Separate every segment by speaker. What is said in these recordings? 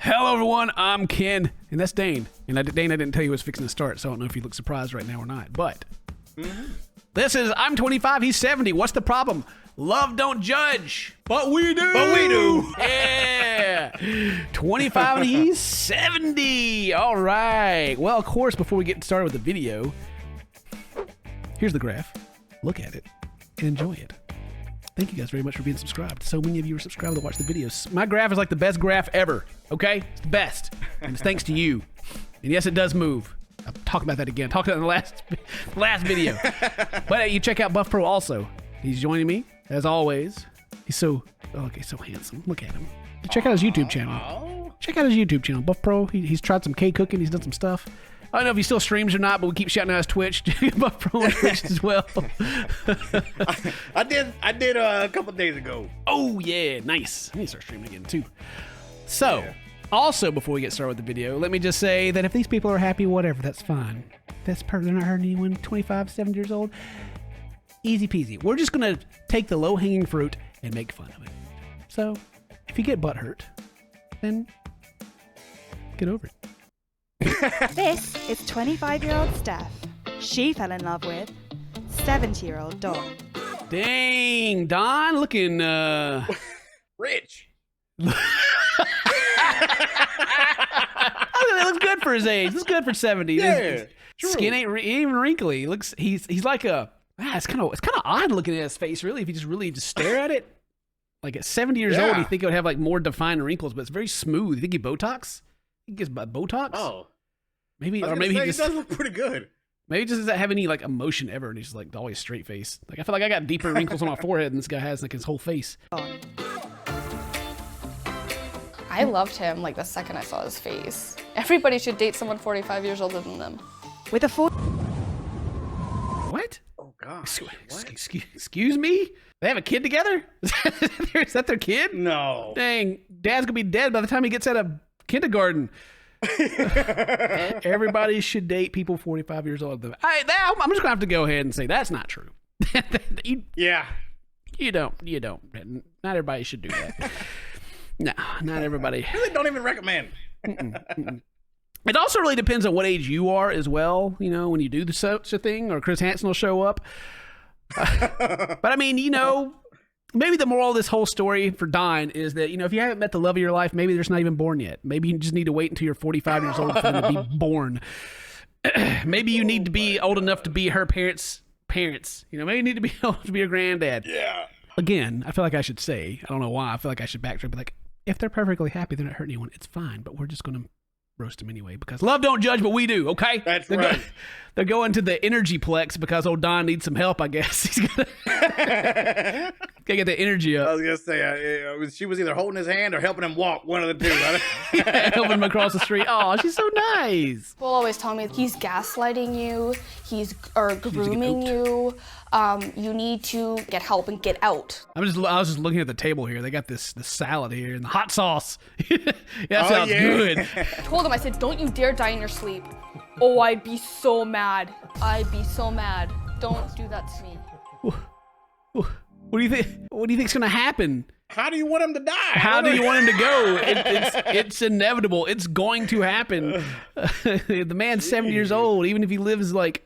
Speaker 1: Hello, everyone. I'm Ken, and that's Dane. And Dane, I didn't tell you was fixing to start, so I don't know if you look surprised right now or not. But this is I'm 25, he's 70. What's the problem? Love don't judge, but we do.
Speaker 2: But we do.
Speaker 1: Yeah. 25 and he's 70. All right. Well, of course, before we get started with the video, here's the graph. Look at it and enjoy it. Thank you guys very much for being subscribed. So many of you are subscribed to watch the videos. My graph is like the best graph ever, okay? It's the best. And it's thanks to you. And yes, it does move. I'll talk about that again. Talked about it in the last video. But you check out Buff Pro also. He's joining me, as always. He's so handsome. Look at him. Check out his YouTube channel. Check out his YouTube channel. Buff Pro, he's tried some cake cooking. He's done some stuff. I don't know if he still streams or not, but we keep shouting out his Twitch. Buff Pro on Twitch as well.
Speaker 2: I did a couple days ago.
Speaker 1: Oh, yeah. Nice. I need to start streaming again, too. So, also, before we get started with the video, let me just say that if these people are happy, whatever, that's fine. That's perfect. They're not hurting anyone. 25, 7 years old. Easy peasy. We're just going to take the low-hanging fruit and make fun of it. So, if you get butt hurt, then get over it.
Speaker 3: This is 25-year-old Steph. She fell in love with 70-year-old Don.
Speaker 1: Dang, Don, looking,
Speaker 2: Rich.
Speaker 1: It looks good for his age. It's good for 70.
Speaker 2: Yeah,
Speaker 1: His skin ain't even wrinkly. He's like it's kind of odd looking at his face, really, if you just stare at it. Like at 70 years old, you think it would have like more defined wrinkles, but it's very smooth. You think he Botox? He gets Botox?
Speaker 2: Oh.
Speaker 1: Maybe,
Speaker 2: he does look pretty good.
Speaker 1: Maybe he just doesn't have any like emotion ever, and he's just like always straight face. Like I feel like I got deeper wrinkles on my forehead than this guy has like his whole face.
Speaker 4: I loved him like the second I saw his face. Everybody should date someone 45 years older than them.
Speaker 3: With a
Speaker 1: What?
Speaker 2: Oh gosh.
Speaker 1: Excuse me? They have a kid together? Is that their kid?
Speaker 2: No.
Speaker 1: Dang, Dad's gonna be dead by the time he gets out of kindergarten. Everybody should date people 45 years old. I'm just gonna have to go ahead and say that's not true. You don't. Not everybody should do that. No, not everybody.
Speaker 2: Really don't even recommend.
Speaker 1: It also really depends on what age you are as well. You know, when you do such a thing, or Chris Hansen will show up. But I mean, you know, maybe the moral of this whole story for Don is that, you know, if you haven't met the love of your life, maybe they're just not even born yet. Maybe you just need to wait until you're 45 years old for them to be born. Maybe you need to be old enough to be her parents. You know, maybe you need to be old to be her granddad.
Speaker 2: Yeah.
Speaker 1: Again, I feel like I should say, I don't know why, I feel like I should backtrack, but like, if they're perfectly happy, they're not hurting anyone, it's fine, but we're just going to roast them anyway, because love don't judge, but we do, okay?
Speaker 2: That's right.
Speaker 1: They're going to the energy plex because old Don needs some help, I guess. He's got to get the energy up.
Speaker 2: I was going to say, she was either holding his hand or helping him walk, one of the two.
Speaker 1: Helping him across the street. Oh, she's so nice.
Speaker 4: People always tell me he's gaslighting you, he's grooming you. You need to get help and get out. I was
Speaker 1: just looking at the table here. They got this salad here and the hot sauce. That sounds good.
Speaker 4: I told him, I said, don't you dare die in your sleep. Oh, I'd be so mad. I'd be so mad. Don't do that to me.
Speaker 1: What do you think? What do you think's gonna happen?
Speaker 2: How do you want him to die?
Speaker 1: How do you want him to go? It's inevitable. It's going to happen. The man's 70 years old. Even if he lives like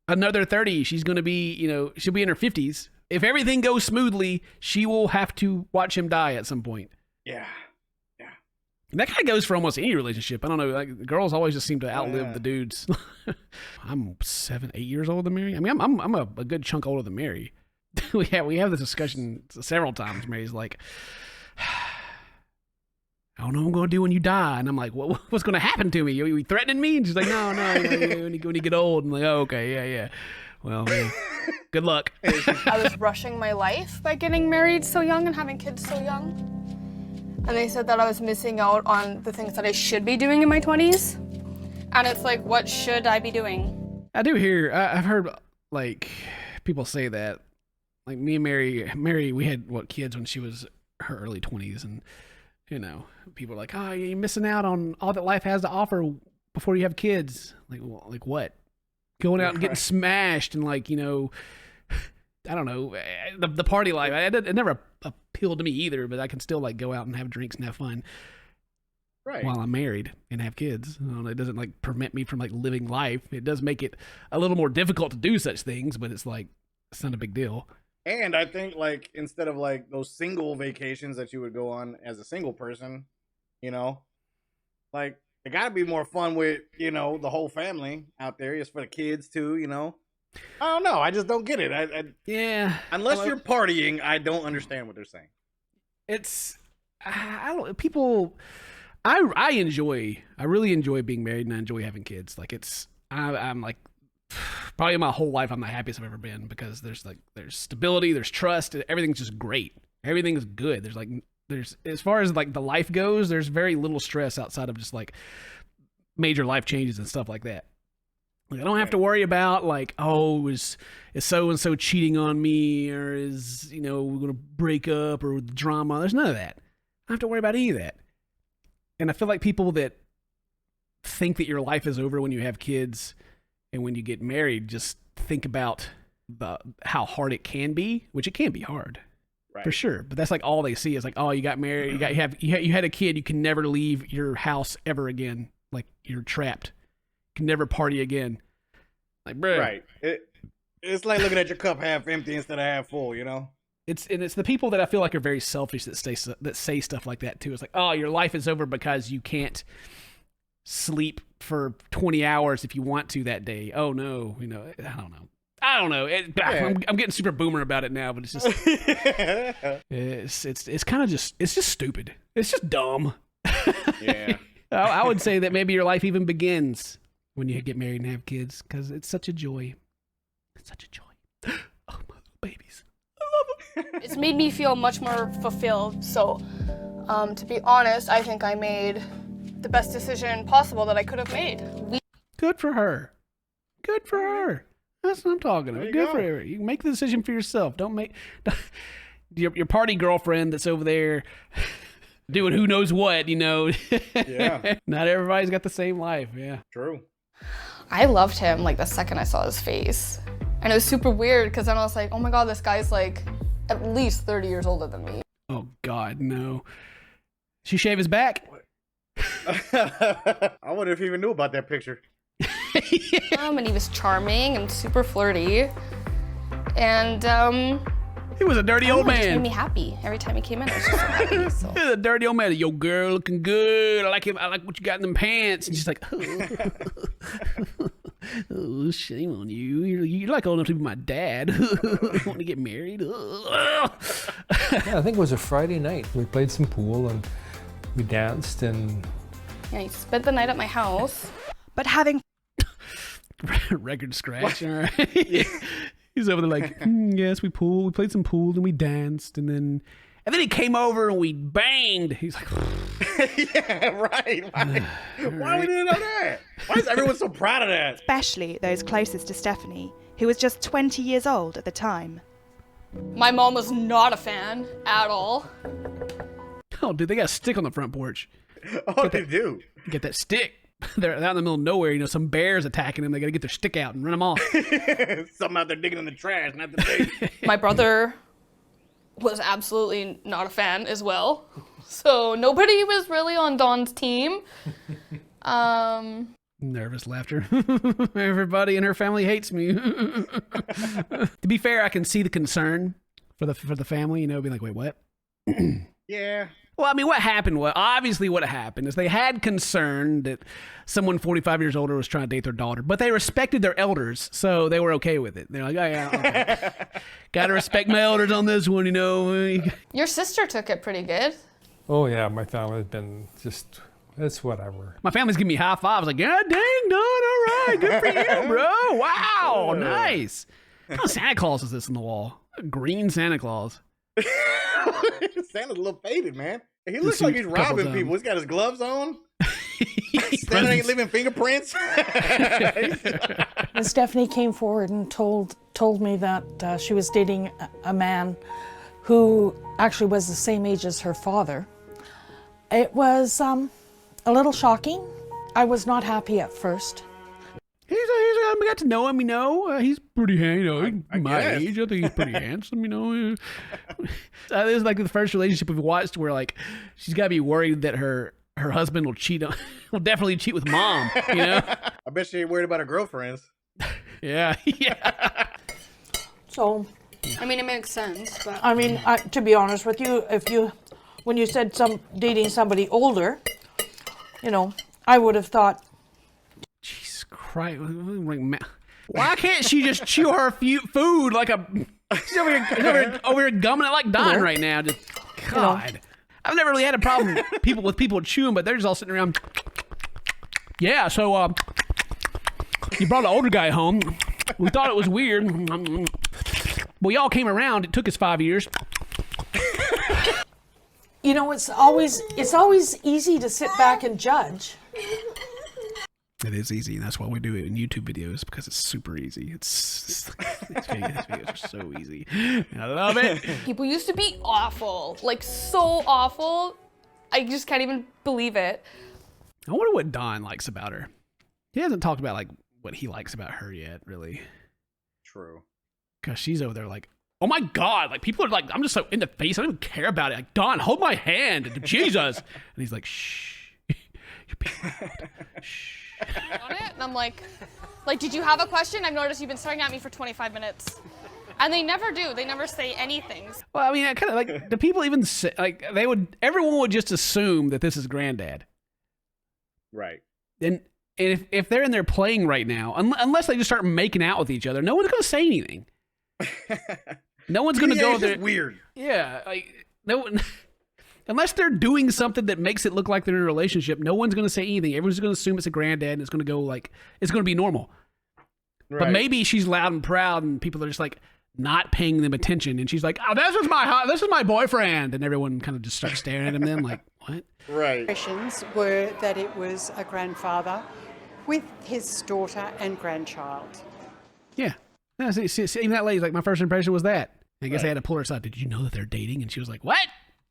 Speaker 1: another 30, she's going to be, you know, she'll be in her 50s. If everything goes smoothly, she will have to watch him die at some point.
Speaker 2: Yeah.
Speaker 1: And that kind of goes for almost any relationship. I don't know. Like, girls always just seem to outlive the dudes. I'm 7, 8 years older than Mary. I mean, I'm a good chunk older than Mary. we have this discussion several times. Mary's like, I don't know what I'm going to do when you die. And I'm like, what's going to happen to me? Are you threatening me? And she's like, no, when you get old. I'm like, oh, okay, yeah. Well, good luck.
Speaker 4: I was rushing my life by getting married so young and having kids so young. And they said that I was missing out on the things that I should be doing in my 20s. And it's like, what should I be doing?
Speaker 1: I do hear, I've heard like people say that. Like me and Mary, we had kids when she was her early 20s, and you know, people are like, oh, you're missing out on all that life has to offer before you have kids. Like what? Going out and getting smashed and like, you know, I don't know, the party life. It never appealed to me either, but I can still like go out and have drinks and have fun.
Speaker 2: Right.
Speaker 1: while I'm married and have kids. It doesn't like prevent me from like living life. It does make it a little more difficult to do such things, but it's like, it's not a big deal.
Speaker 2: And I think like instead of like those single vacations that you would go on as a single person, you know, like it got to be more fun with, you know, the whole family out there. It's for the kids too, you know. I don't know. I just don't get it.
Speaker 1: Yeah.
Speaker 2: Unless you're partying, I don't understand what they're saying.
Speaker 1: It's, I don't, people, I really enjoy being married, and I enjoy having kids. Like I'm like, probably my whole life I'm the happiest I've ever been, because there's stability, there's trust, everything's just great. Everything is good. There's as far as like the life goes, there's very little stress outside of just like major life changes and stuff like that. Like I don't have to worry about like, oh, is so and so cheating on me, or is, you know, we're gonna break up, or drama. There's none of that. I don't have to worry about any of that. And I feel like people that think that your life is over when you have kids and when you get married just think about how hard it can be, which it can be hard. Right. For sure. But that's like all they see is like, oh, you got married, you had a kid, you can never leave your house ever again. Like you're trapped. You can never party again. Like, bro.
Speaker 2: Right. It's like looking at your cup half empty instead of half full, you know?
Speaker 1: It's the people that I feel like are very selfish that say stuff like that too. It's like, oh, your life is over because you can't sleep for 20 hours if you want to that day. Oh no, you know, I don't know. I'm getting super boomer about it now, but it's just it's kind of just, it's just stupid. It's just dumb.
Speaker 2: Yeah.
Speaker 1: I would say that maybe your life even begins when you get married and have kids, because it's such a joy. It's such a joy. Oh, my little babies. I love them.
Speaker 4: It's made me feel much more fulfilled. So, to be honest, I think I made the best decision possible that I could have made.
Speaker 1: Good for her. Good for her. That's what I'm talking about. Good for her. You can make the decision for yourself. Don't make your party girlfriend that's over there doing who knows what, you know.
Speaker 2: Yeah.
Speaker 1: Not everybody's got the same life. Yeah.
Speaker 2: True.
Speaker 4: I loved him like the second I saw his face. And it was super weird because then I was like, oh my God, this guy's like at least 30 years older than me.
Speaker 1: Oh God, no. She shave his back?
Speaker 2: I wonder if he even knew about that picture.
Speaker 4: And he was charming and super flirty. And
Speaker 1: he was a dirty old
Speaker 4: It just made
Speaker 1: man.
Speaker 4: me happy every time he came in. I was just so happy. So.
Speaker 1: He was a dirty old man. Yo, girl, looking good. I like him. I like what you got in them pants. And she's like, oh, shame on you. You're like old enough to be my dad. Want to get married?
Speaker 5: Yeah, I think it was a Friday night. We played some pool and we danced and...
Speaker 4: Yeah, he spent the night at my house.
Speaker 3: But having
Speaker 1: record scratch. All right. He's over there like, yes, we played some pool, and we danced, and then he came over and we banged. He's like,
Speaker 2: yeah, right. Why we didn't know that? Why is everyone so proud of that?
Speaker 3: especially those closest to Stephanie, who was just 20 years old at the time.
Speaker 4: My mom was not a fan at all.
Speaker 1: oh, dude, they got a stick on the front porch.
Speaker 2: Oh, they do.
Speaker 1: Get that stick. They're out in the middle of nowhere. You know, some bears attacking them. They got to get their stick out and run them off.
Speaker 2: Something out there digging in the trash, not the thing.
Speaker 4: My brother was absolutely not a fan as well. So nobody was really on Dawn's team.
Speaker 1: Nervous laughter. Everybody in her family hates me. To be fair, I can see the concern for the family. You know, being like, wait, what?
Speaker 2: Yeah.
Speaker 1: Well, I mean, what happened is they had concern that someone 45 years older was trying to date their daughter, but they respected their elders, so they were okay with it. They're like, oh, yeah, okay. Got to respect my elders on this one, you know.
Speaker 4: Your sister took it pretty good.
Speaker 5: Oh yeah, my family's been just, it's whatever.
Speaker 1: My family's giving me high fives, like, yeah, dang, done, all right, good for you, bro. Wow, nice. What kind of Santa Claus is this on the wall? A green Santa Claus.
Speaker 2: Santa's a little faded, man. He looks like he's robbing people. He's got his gloves on. Santa ain't leaving fingerprints.
Speaker 6: And Stephanie came forward and told me that she was dating a man who actually was the same age as her father. It was a little shocking. I was not happy at first.
Speaker 1: We got to know him, you know. He's pretty handsome, you know. My
Speaker 2: guess.
Speaker 1: age, I think he's pretty handsome, you know. This is like the first relationship we've watched where, like, she's got to be worried that her her husband will cheat on, will definitely cheat with mom, you know?
Speaker 2: I bet she ain't worried about her girlfriends.
Speaker 1: Yeah, yeah.
Speaker 6: So,
Speaker 4: I mean, it makes sense, but
Speaker 6: I mean, to be honest with you, when you said dating somebody older, you know, I would have thought,
Speaker 1: Jesus Christ. Why can't she just chew her food like a... She's over here gumming it like Don right now. Just, God. I've never really had a problem with people chewing, but they're just all sitting around. Yeah, so you brought an older guy home. We thought it was weird. We all came around. It took us 5 years.
Speaker 6: you know, it's always easy to sit back and judge.
Speaker 1: It is easy, and that's why we do it in YouTube videos, because it's super easy. These videos are so easy. I love it.
Speaker 4: people used to be awful, like so awful. I just can't even believe it.
Speaker 1: I wonder what Don likes about her. He hasn't talked about like what he likes about her yet, really.
Speaker 2: True.
Speaker 1: Because she's over there like, oh my God, like people are like, I'm just so in the face, I don't even care about it. Like, Don, hold my hand, Jesus. And he's like, shh, you're being loud. Shh.
Speaker 4: On it, and I'm like, did you have a question? I've noticed you've been staring at me for 25 minutes. And they never do. They never say anything.
Speaker 1: Well, I mean, I kind of like, do people even say, like, everyone would just assume that this is granddad.
Speaker 2: Right.
Speaker 1: And if they're in there playing right now, unless they just start making out with each other, no one's going to say anything. No one's going to go there.
Speaker 2: Weird.
Speaker 1: Yeah. Like, no one. Unless they're doing something that makes it look like they're in a relationship, no one's going to say anything. Everyone's going to assume it's a granddad, and it's going to go like, it's going to be normal. Right. But maybe she's loud and proud, and people are just like not paying them attention. And she's like, "Oh, this is my boyfriend," and everyone kind of just starts staring at him. Then like, what?
Speaker 2: Right.
Speaker 7: Impressions were that it was a grandfather with his daughter and grandchild.
Speaker 1: Yeah. No, see, even that lady's like, my first impression was that. I guess they had to pull her aside. Did you know that they're dating? And she was like, what?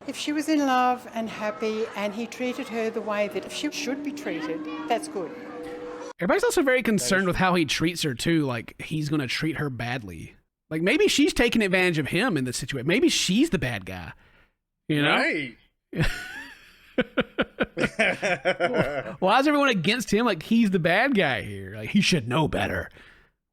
Speaker 7: If she was in love and happy and he treated her the way that she should be treated, that's good.
Speaker 1: Everybody's also very concerned with how he treats her too. Like he's going to treat her badly. Like maybe she's taking advantage of him in this situation. Maybe she's the bad guy. You know?
Speaker 2: Right.
Speaker 1: Why is everyone against him? Like he's the bad guy here. Like he should know better.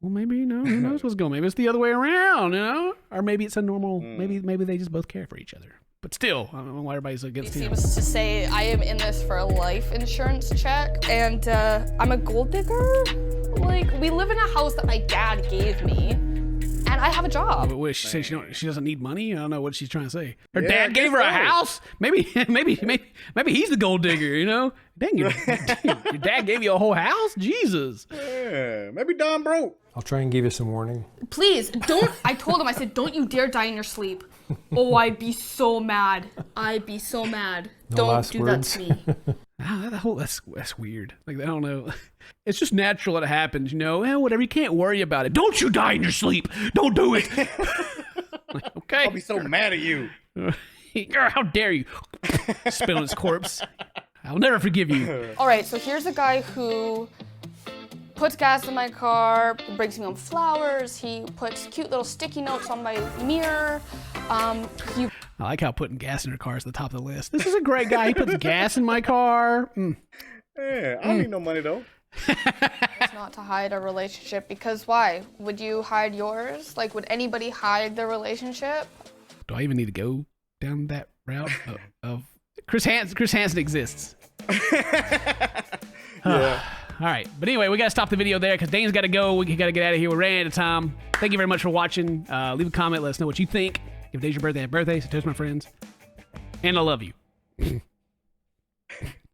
Speaker 1: Well, maybe who knows what's going on. Maybe it's the other way around, you know? Or maybe it's a normal, maybe they just both care for each other. But still, I don't know why everybody's against him.
Speaker 4: He seems to say, I am in this for a life insurance check, and I'm a gold digger. Like, we live in a house that my dad gave me, and I have a job.
Speaker 1: What, she said she doesn't need money? I don't know what she's trying to say. Her dad gave her a house? Maybe he's the gold digger, you know? Dang, your dad gave you a whole house? Jesus.
Speaker 2: Yeah, maybe Don broke.
Speaker 5: I'll try and give you some warning.
Speaker 4: Please, don't. I told him, I said, don't you dare die in your sleep. Oh, I'd be so mad. I'd be so mad.
Speaker 5: No
Speaker 4: Don't
Speaker 5: last
Speaker 4: do
Speaker 5: words.
Speaker 4: that to me.
Speaker 1: That's weird. Like, I don't know. It's just natural that it happens, you know? Eh, whatever, you can't worry about it. Don't you die in your sleep. Don't do it. Like, okay.
Speaker 2: I'll be so mad at you.
Speaker 1: How dare you? Spit on his corpse. I'll never forgive you.
Speaker 4: All right, so here's a guy who puts gas in my car, brings me home flowers, he puts cute little sticky notes on my mirror.
Speaker 1: I like how putting gas in her car is the top of the list. This is a great guy. He puts gas in my car.
Speaker 2: Yeah, I don't need no money though.
Speaker 4: It's not to hide a relationship, because why? Would you hide yours? Like, would anybody hide their relationship?
Speaker 1: Do I even need to go down that route of Chris Hansen exists.
Speaker 2: Yeah.
Speaker 1: All right, but anyway, we got to stop the video there because Dane's got to go. We got to get out of here. We're running out of time. Thank you very much for watching. Leave a comment. Let us know what you think. If today's your birthday, happy birthday. So toast, my friends. And I love you.